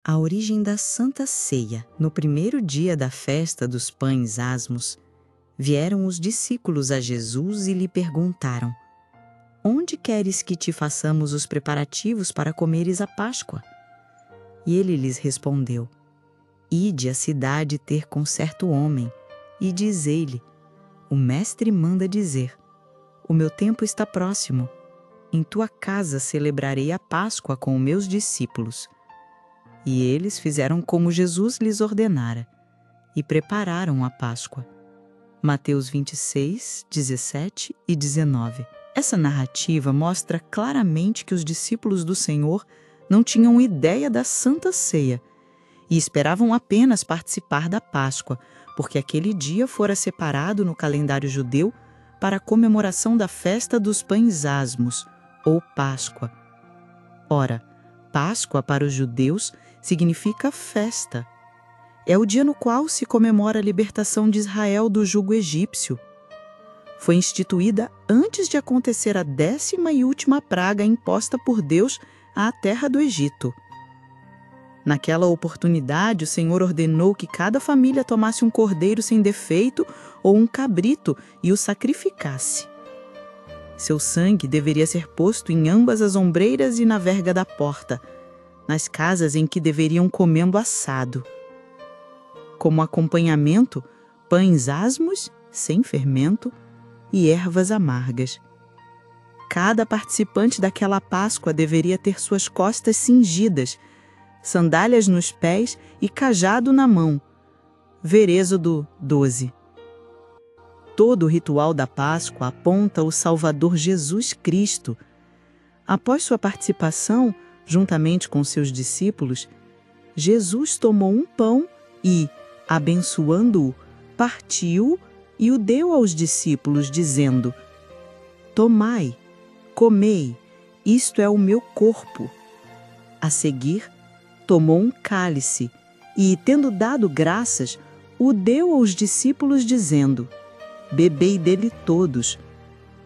A origem da Santa Ceia. No primeiro dia da festa dos pães asmos, vieram os discípulos a Jesus e lhe perguntaram: Onde queres que te façamos os preparativos para comeres a Páscoa? E ele lhes respondeu: Ide à cidade ter com certo homem, e dizei-lhe: O mestre manda dizer: O meu tempo está próximo. Em tua casa celebrarei a Páscoa com meus discípulos. E eles fizeram como Jesus lhes ordenara, e prepararam a Páscoa. Mateus 26, 17 e 19. Essa narrativa mostra claramente que os discípulos do Senhor não tinham ideia da Santa Ceia e esperavam apenas participar da Páscoa, porque aquele dia fora separado no calendário judeu para a comemoração da festa dos pães asmos, ou Páscoa. Ora, Páscoa para os judeus significa festa. É o dia no qual se comemora a libertação de Israel do jugo egípcio. Foi instituída antes de acontecer a 10ª e última praga imposta por Deus à terra do Egito. Naquela oportunidade, o Senhor ordenou que cada família tomasse um cordeiro sem defeito ou um cabrito e o sacrificasse. Seu sangue deveria ser posto em ambas as ombreiras e na verga da porta, nas casas em que deveriam comendo assado. Como acompanhamento, pães asmos, sem fermento, e ervas amargas. Cada participante daquela Páscoa deveria ter suas costas cingidas, sandálias nos pés e cajado na mão. Ver Êxodo 12. Todo o ritual da Páscoa aponta o Salvador Jesus Cristo. Após sua participação, juntamente com seus discípulos, Jesus tomou um pão e, abençoando-o, partiu e o deu aos discípulos, dizendo: Tomai, comei, isto é o meu corpo. A seguir, tomou um cálice e, tendo dado graças, o deu aos discípulos, dizendo: Bebei dele todos,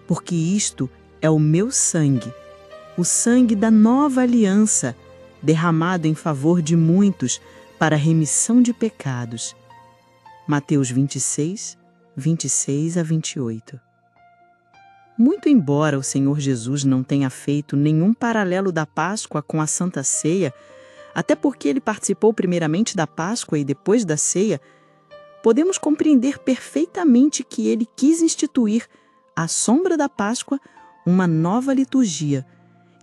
porque isto é o meu sangue, o sangue da nova aliança, derramado em favor de muitos para a remissão de pecados. Mateus 26, 26 a 28. Muito embora o Senhor Jesus não tenha feito nenhum paralelo da Páscoa com a Santa Ceia, até porque ele participou primeiramente da Páscoa e depois da Ceia, podemos compreender perfeitamente que ele quis instituir, à sombra da Páscoa, uma nova liturgia,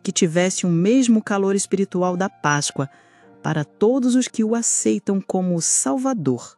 que tivesse o mesmo calor espiritual da Páscoa, para todos os que o aceitam como o Salvador.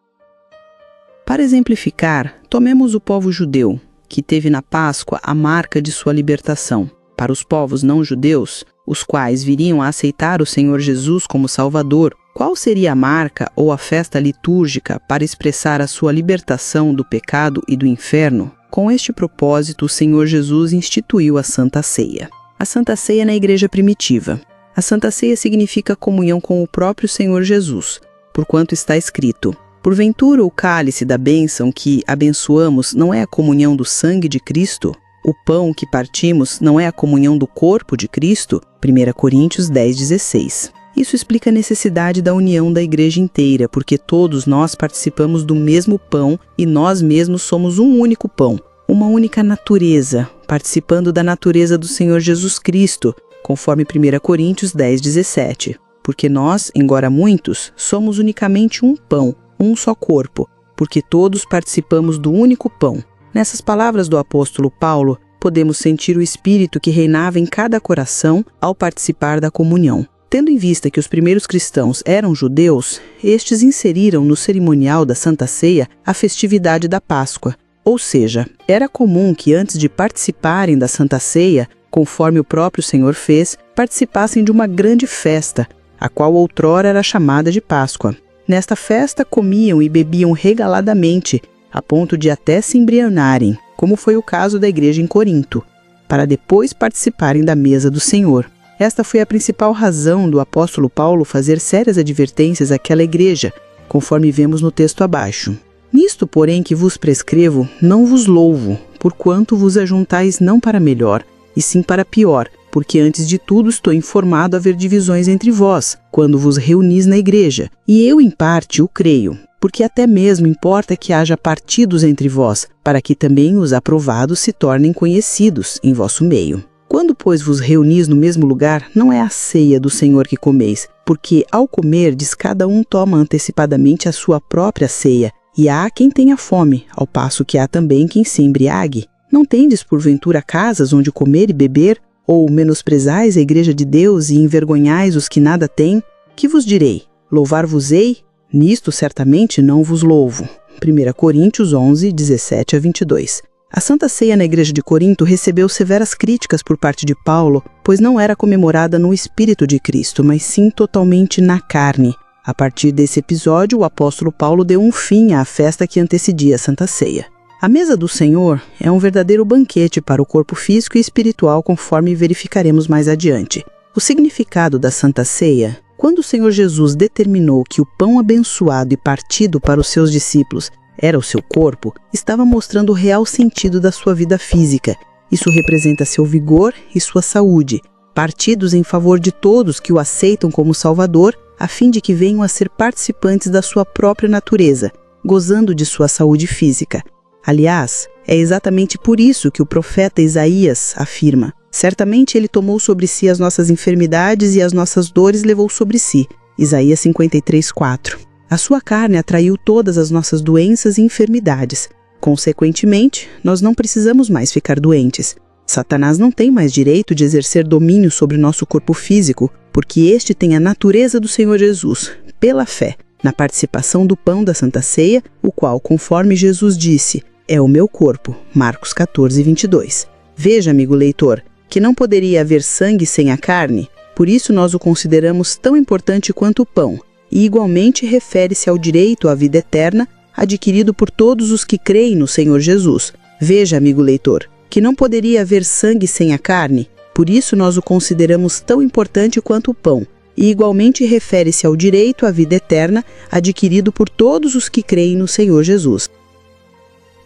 Para exemplificar, tomemos o povo judeu, que teve na Páscoa a marca de sua libertação. Para os povos não judeus, os quais viriam a aceitar o Senhor Jesus como Salvador, qual seria a marca ou a festa litúrgica para expressar a sua libertação do pecado e do inferno? Com este propósito, o Senhor Jesus instituiu a Santa Ceia. A Santa Ceia na Igreja Primitiva. A Santa Ceia significa comunhão com o próprio Senhor Jesus, porquanto está escrito: Porventura o cálice da bênção que abençoamos não é a comunhão do sangue de Cristo? O pão que partimos não é a comunhão do corpo de Cristo? 1 Coríntios 10, 16. Isso explica a necessidade da união da igreja inteira, porque todos nós participamos do mesmo pão e nós mesmos somos um único pão, uma única natureza, participando da natureza do Senhor Jesus Cristo, conforme 1 Coríntios 10, 17. Porque nós, embora muitos, somos unicamente um pão, um só corpo, porque todos participamos do único pão. Nessas palavras do apóstolo Paulo, podemos sentir o Espírito que reinava em cada coração ao participar da comunhão. Tendo em vista que os primeiros cristãos eram judeus, estes inseriram no cerimonial da Santa Ceia a festividade da Páscoa. Ou seja, era comum que antes de participarem da Santa Ceia, conforme o próprio Senhor fez, participassem de uma grande festa, a qual outrora era chamada de Páscoa. Nesta festa comiam e bebiam regaladamente, a ponto de até se embriagarem, como foi o caso da igreja em Corinto, para depois participarem da mesa do Senhor. Esta foi a principal razão do apóstolo Paulo fazer sérias advertências àquela igreja, conforme vemos no texto abaixo. Nisto, porém, que vos prescrevo, não vos louvo, porquanto vos ajuntais não para melhor, e sim para pior, porque antes de tudo estou informado haver divisões entre vós, quando vos reunis na igreja. E eu, em parte, o creio, porque até mesmo importa que haja partidos entre vós, para que também os aprovados se tornem conhecidos em vosso meio. Quando, pois, vos reunis no mesmo lugar, não é a ceia do Senhor que comeis, porque, ao comerdes, cada um toma antecipadamente a sua própria ceia, e há quem tenha fome, ao passo que há também quem se embriague. Não tendes, porventura, casas onde comer e beber? Ou menosprezais a igreja de Deus e envergonhais os que nada têm? Que vos direi? Louvar-vos-ei? Nisto certamente não vos louvo. 1 Coríntios 11, 17 a 22. A Santa Ceia na igreja de Corinto recebeu severas críticas por parte de Paulo, pois não era comemorada no Espírito de Cristo, mas sim totalmente na carne. A partir desse episódio, o apóstolo Paulo deu um fim à festa que antecedia a Santa Ceia. A mesa do Senhor é um verdadeiro banquete para o corpo físico e espiritual, conforme verificaremos mais adiante. O significado da Santa Ceia: quando o Senhor Jesus determinou que o pão abençoado e partido para os seus discípulos era o seu corpo, estava mostrando o real sentido da sua vida física. Isso representa seu vigor e sua saúde, partidos em favor de todos que o aceitam como Salvador, a fim de que venham a ser participantes da sua própria natureza, gozando de sua saúde física. Aliás, é exatamente por isso que o profeta Isaías afirma: certamente ele tomou sobre si as nossas enfermidades e as nossas dores levou sobre si. Isaías 53:4. A sua carne atraiu todas as nossas doenças e enfermidades. Consequentemente, nós não precisamos mais ficar doentes. Satanás não tem mais direito de exercer domínio sobre nosso corpo físico, porque este tem a natureza do Senhor Jesus, pela fé, na participação do pão da Santa Ceia, o qual, conforme Jesus disse, é o meu corpo. Marcos 14, 22. Veja, amigo leitor, que não poderia haver sangue sem a carne, por isso nós o consideramos tão importante quanto o pão, e igualmente refere-se ao direito à vida eterna adquirido por todos os que creem no Senhor Jesus. Veja, amigo leitor, que não poderia haver sangue sem a carne, por isso nós o consideramos tão importante quanto o pão, e igualmente refere-se ao direito à vida eterna adquirido por todos os que creem no Senhor Jesus.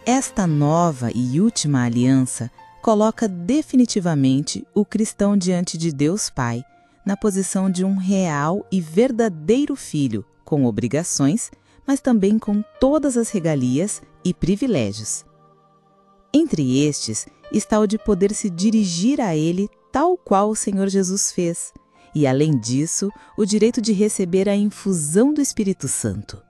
Esta nova e última aliança coloca definitivamente o cristão diante de Deus Pai, na posição de um real e verdadeiro filho, com obrigações, mas também com todas as regalias e privilégios. Entre estes está o de poder se dirigir a Ele tal qual o Senhor Jesus fez, e além disso, o direito de receber a infusão do Espírito Santo.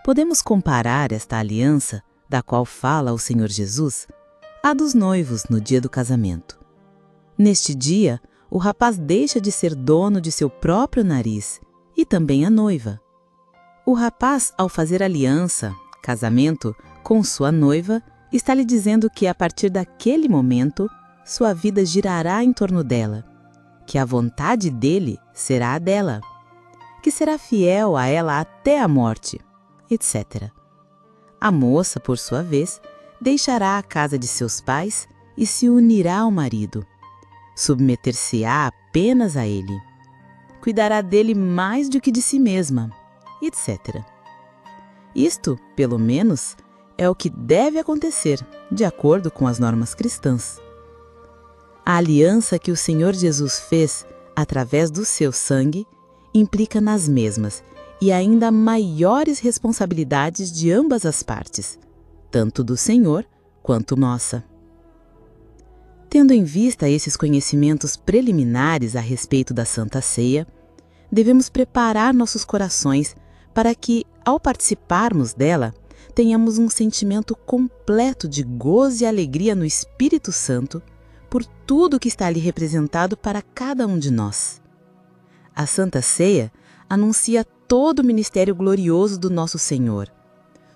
Podemos comparar esta aliança, da qual fala o Senhor Jesus, à dos noivos no dia do casamento. Neste dia, o rapaz deixa de ser dono de seu próprio nariz, e também a noiva. O rapaz, ao fazer aliança, casamento, com sua noiva, está lhe dizendo que a partir daquele momento, sua vida girará em torno dela, que a vontade dele será a dela, que será fiel a ela até a morte, etc. A moça, por sua vez, deixará a casa de seus pais e se unirá ao marido. Submeter-se-á apenas a ele. Cuidará dele mais do que de si mesma, etc. Isto, pelo menos, é o que deve acontecer, de acordo com as normas cristãs. A aliança que o Senhor Jesus fez, através do seu sangue, implica nas mesmas e ainda maiores responsabilidades de ambas as partes, tanto do Senhor quanto nossa. Tendo em vista esses conhecimentos preliminares a respeito da Santa Ceia, devemos preparar nossos corações para que, ao participarmos dela, tenhamos um sentimento completo de gozo e alegria no Espírito Santo por tudo que está ali representado para cada um de nós. A Santa Ceia anuncia todo o ministério glorioso do nosso Senhor,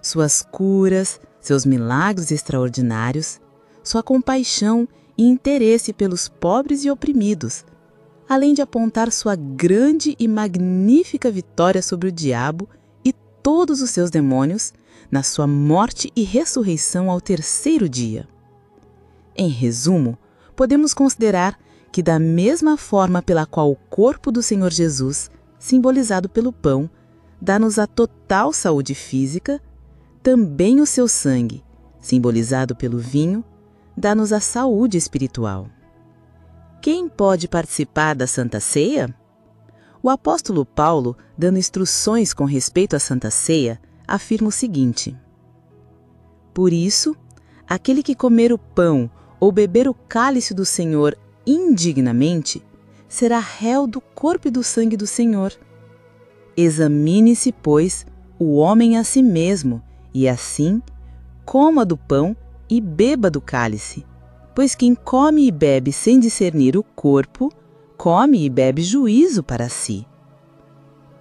suas curas, seus milagres extraordinários, sua compaixão e interesse pelos pobres e oprimidos, além de apontar sua grande e magnífica vitória sobre o diabo e todos os seus demônios na sua morte e ressurreição ao terceiro dia. Em resumo, podemos considerar que da mesma forma pela qual o corpo do Senhor Jesus, simbolizado pelo pão, dá-nos a total saúde física, também o seu sangue, simbolizado pelo vinho, dá-nos a saúde espiritual. Quem pode participar da Santa Ceia? O apóstolo Paulo, dando instruções com respeito à Santa Ceia, afirma o seguinte: Por isso, aquele que comer o pão ou beber o cálice do Senhor indignamente, será réu do corpo e do sangue do Senhor. Examine-se, pois, o homem a si mesmo, e assim, coma do pão e beba do cálice. Pois quem come e bebe sem discernir o corpo, come e bebe juízo para si.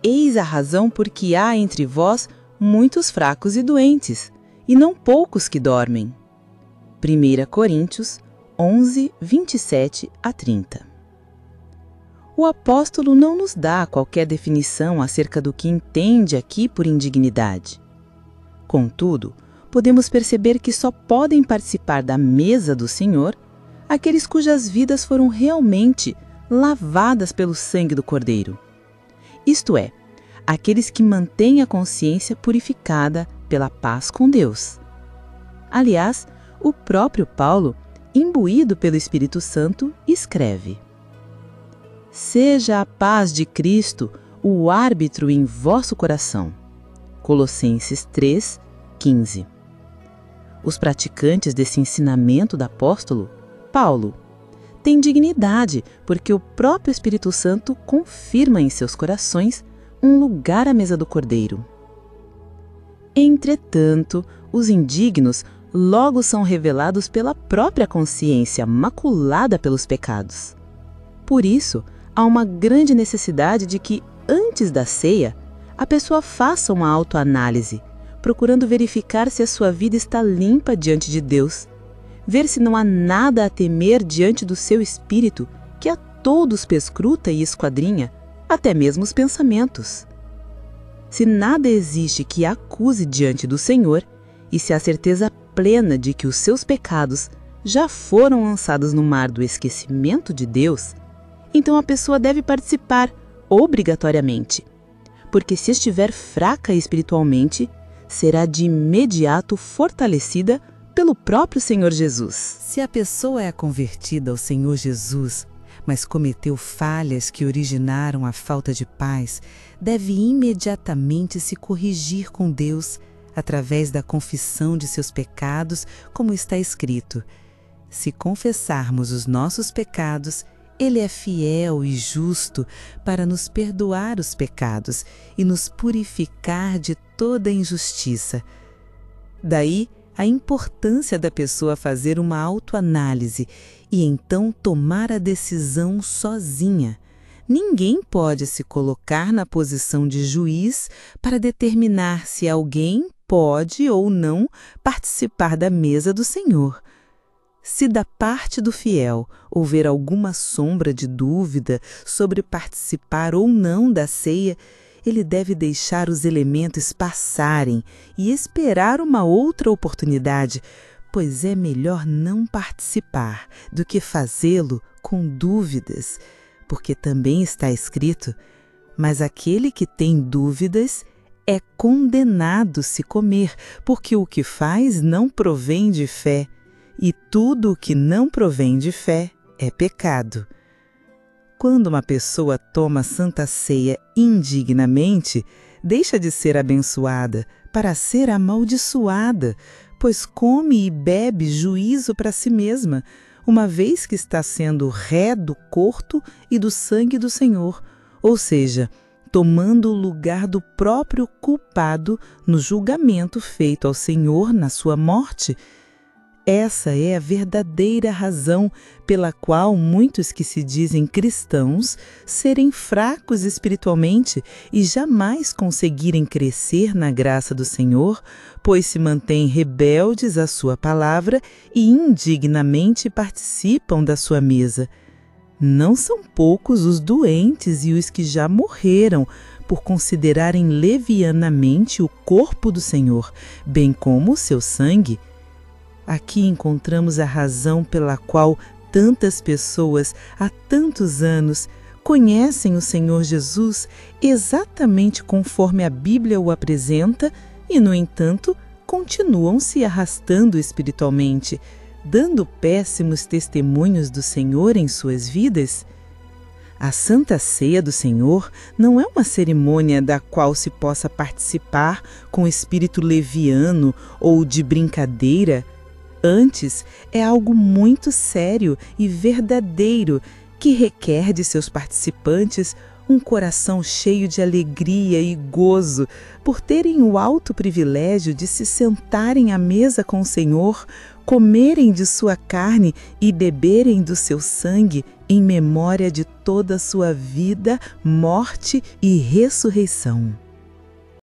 Eis a razão por que há entre vós muitos fracos e doentes, e não poucos que dormem. 1 Coríntios 11, 27 a 30. O apóstolo não nos dá qualquer definição acerca do que entende aqui por indignidade. Contudo, podemos perceber que só podem participar da mesa do Senhor aqueles cujas vidas foram realmente lavadas pelo sangue do Cordeiro. Isto é, aqueles que mantêm a consciência purificada pela paz com Deus. Aliás, o próprio Paulo, imbuído pelo Espírito Santo, escreve: Seja a paz de Cristo o árbitro em vosso coração. Colossenses 3, 15. Os praticantes desse ensinamento do apóstolo, Paulo, têm dignidade porque o próprio Espírito Santo confirma em seus corações um lugar à mesa do Cordeiro. Entretanto, os indignos logo são revelados pela própria consciência maculada pelos pecados. Por isso, há uma grande necessidade de que, antes da ceia, a pessoa faça uma autoanálise, procurando verificar se a sua vida está limpa diante de Deus, ver se não há nada a temer diante do seu espírito, que a todos perscruta e esquadrinha, até mesmo os pensamentos. Se nada existe que a acuse diante do Senhor, e se há certeza plena de que os seus pecados já foram lançados no mar do esquecimento de Deus, então a pessoa deve participar obrigatoriamente, porque se estiver fraca espiritualmente, será de imediato fortalecida pelo próprio Senhor Jesus. Se a pessoa é convertida ao Senhor Jesus, mas cometeu falhas que originaram a falta de paz, deve imediatamente se corrigir com Deus através da confissão de seus pecados, como está escrito: se confessarmos os nossos pecados, Ele é fiel e justo para nos perdoar os pecados e nos purificar de toda injustiça. Daí a importância da pessoa fazer uma autoanálise e então tomar a decisão sozinha. Ninguém pode se colocar na posição de juiz para determinar se alguém pode ou não participar da mesa do Senhor. Se da parte do fiel houver alguma sombra de dúvida sobre participar ou não da ceia, ele deve deixar os elementos passarem e esperar uma outra oportunidade, pois é melhor não participar do que fazê-lo com dúvidas, porque também está escrito: mas aquele que tem dúvidas é condenado se comer, porque o que faz não provém de fé, e tudo o que não provém de fé é pecado. Quando uma pessoa toma Santa Ceia indignamente, deixa de ser abençoada para ser amaldiçoada, pois come e bebe juízo para si mesma, uma vez que está sendo ré do corpo e do sangue do Senhor, ou seja, tomando o lugar do próprio culpado no julgamento feito ao Senhor na sua morte. Essa é a verdadeira razão pela qual muitos que se dizem cristãos serem fracos espiritualmente e jamais conseguirem crescer na graça do Senhor, pois se mantêm rebeldes à sua palavra e indignamente participam da sua mesa. Não são poucos os doentes e os que já morreram por considerarem levianamente o corpo do Senhor, bem como o seu sangue. Aqui encontramos a razão pela qual tantas pessoas há tantos anos conhecem o Senhor Jesus exatamente conforme a Bíblia o apresenta e, no entanto, continuam se arrastando espiritualmente, dando péssimos testemunhos do Senhor em suas vidas? A Santa Ceia do Senhor não é uma cerimônia da qual se possa participar com espírito leviano ou de brincadeira. Antes, é algo muito sério e verdadeiro que requer de seus participantes um coração cheio de alegria e gozo por terem o alto privilégio de se sentarem à mesa com o Senhor, comerem de sua carne e beberem do seu sangue em memória de toda a sua vida, morte e ressurreição.